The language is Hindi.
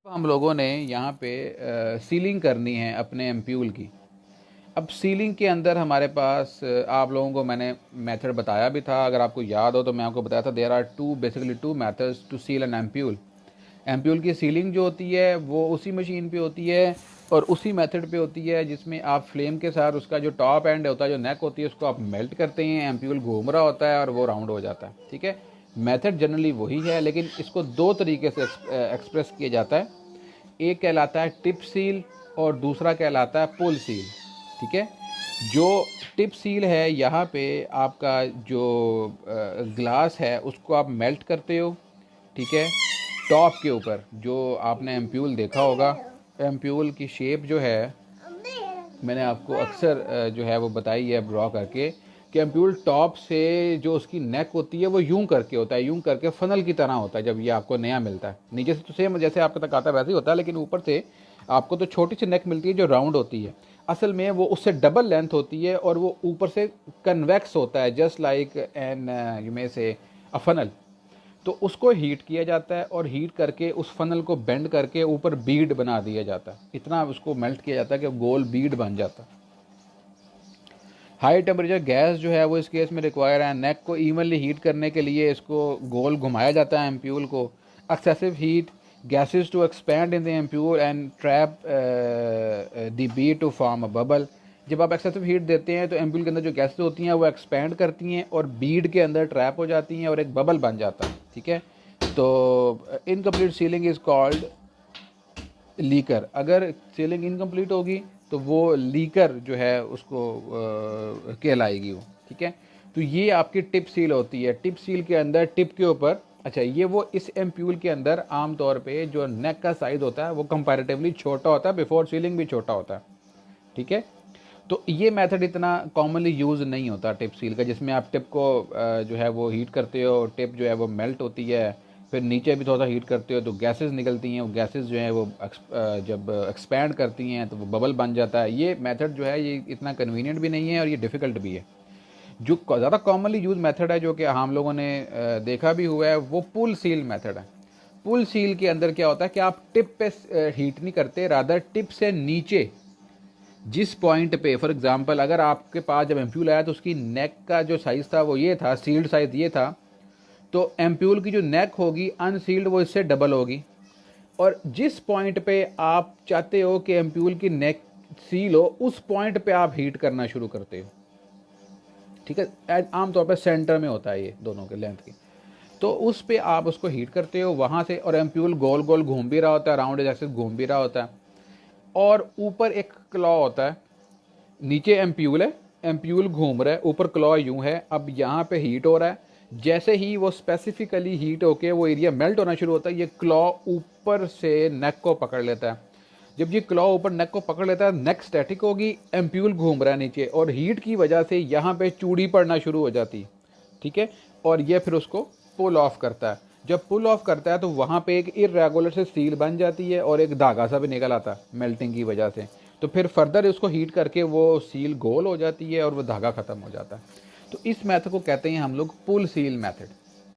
हम लोगों ने यहाँ पे सीलिंग करनी है अपने एम्प्यूल की। अब सीलिंग के अंदर हमारे पास आप लोगों को मैंने मेथड बताया भी था, अगर आपको याद हो तो मैं आपको बताया था there are basically two methods to seal an ampoule. Ampoule की सीलिंग जो होती है वो उसी मशीन पे होती है और उसी मेथड पे होती है जिसमें आप फ्लेम के साथ उसका जो टॉप एंड होता है, जो नेक होती है, उसको आप मेल्ट करते हैं, एम्प्यूल घूम रहा होता है और वो राउंड हो जाता है। ठीक है, मेथड जनरली वही है, लेकिन इसको दो तरीके से एक्सप्रेस किया जाता है। एक कहलाता है टिप सील और दूसरा कहलाता है पुल सील। ठीक है, जो टिप सील है यहाँ पे आपका जो ग्लास है उसको आप मेल्ट करते हो। ठीक है, टॉप के ऊपर जो आपने एम्प्यूल देखा होगा, एम्प्यूल की शेप जो है मैंने आपको अक्सर जो है वो बताई है ड्रॉ करके कि एम्प्यूल टॉप से जो उसकी नेक होती है वो यूं करके होता है, यूं करके फनल की तरह होता है। जब ये आपको नया मिलता है नीचे से तो सेम जैसे आपके तक आता है वैसे ही होता है, लेकिन ऊपर से आपको तो छोटी सी नेक मिलती है जो राउंड होती है। असल में वो उससे डबल लेंथ होती है और वो ऊपर से कन्वेक्स होता है, just like an you may से अ फनल। तो उसको हीट किया जाता है और हीट करके उस फनल को बेंड करके ऊपर बीड बना दिया जाता है। इतना उसको मेल्ट किया जाता है कि गोल बीड बन जाता है। हाई टेम्परेचर गैस जो है वो इस केस में रिक्वायर है। नेक को इवनली हीट करने के लिए इसको गोल घुमाया जाता है एम्प्यूल को। Excessive heat gases to expand in the ampoule and trap the bead to form a bubble. जब आप एक्सेसिव हीट देते हैं तो एम्प्यूल के अंदर जो गैसेस होती हैं वो एक्सपैंड करती हैं और बीड के अंदर ट्रैप हो जाती हैं और एक बबल बन जाता है। ठीक है, तो incomplete ceiling is called liquor. अगर सीलिंग इनकम्प्लीट होगी तो वो लीकर जो है उसको कहलाएगी वो। ठीक है, तो ये आपकी टिप सील होती है। टिप सील के अंदर टिप के ऊपर, अच्छा ये वो इस एम्प्यूल के अंदर आम तौर पे जो नेक का साइज होता है वो कंपैरेटिवली छोटा होता है, बिफोर सीलिंग भी छोटा होता है। ठीक है, तो ये मेथड इतना कॉमनली यूज़ नहीं होता टिप सील का, जिसमें आप टिप को जो है वो हीट करते हो, टिप जो है वो मेल्ट होती है, फिर नीचे भी थोड़ा सा हीट करते हो तो गैसेस निकलती हैं, वो गैसेस जो है वो जब एक्सपैंड करती हैं तो वो बबल बन जाता है। ये मेथड जो है ये इतना कन्वीनियंट भी नहीं है और ये डिफ़िकल्ट भी है। जो ज़्यादा कॉमनली यूज मेथड है, जो कि हम लोगों ने देखा भी हुआ है, वो पुल सील मेथड है। पुल सील के अंदर क्या होता है कि आप टिप पे हीट नहीं करते, रादर टिप से नीचे जिस पॉइंट पे, फॉर एग्जांपल अगर आपके पास जब एम्प्यूल आया तो उसकी नेक का जो साइज़ था वो ये था, सील्ड साइज़ ये था, तो एम्प्यूल की जो नेक होगी अनसील्ड वो इससे डबल होगी। और जिस पॉइंट पे आप चाहते हो कि एम्प्यूल की नेक सील हो, उस पॉइंट पे आप हीट करना शुरू करते हो। ठीक है, आमतौर पर सेंटर में होता है ये दोनों के लेंथ की, तो उस पे आप उसको हीट करते हो वहाँ से, और एम्प्यूल गोल गोल घूम भी रहा होता है, राउंड एक्सिस घूम भी रहा होता है, और ऊपर एक क्लॉ होता है। नीचे एम्प्यूल है, एम्प्यूल घूम रहा है, ऊपर क्लॉ यूं है। अब यहाँ पे हीट हो रहा है, जैसे ही वो स्पेसिफिकली हीट होके वो एरिया मेल्ट होना शुरू होता है, ये क्लॉ ऊपर से नेक को पकड़ लेता है। जब ये क्लॉ ऊपर नेक को पकड़ लेता है, नेक स्टैटिक होगी, एम्प्यूल घूम रहा है नीचे, और हीट की वजह से यहाँ पे चूड़ी पड़ना शुरू हो जाती है। ठीक है, और ये फिर उसको पुल ऑफ करता है। जब पुल ऑफ करता है तो वहाँ पे एक इरेगुलर से सील बन जाती है और एक धागा सा भी निकल आता है मेल्टिंग की वजह से। तो फिर फर्दर उसको हीट करके वो सील गोल हो जाती है और वो धागा ख़त्म हो जाता है। तो इस मेथड को कहते हैं हम लोग पुल सील मेथड।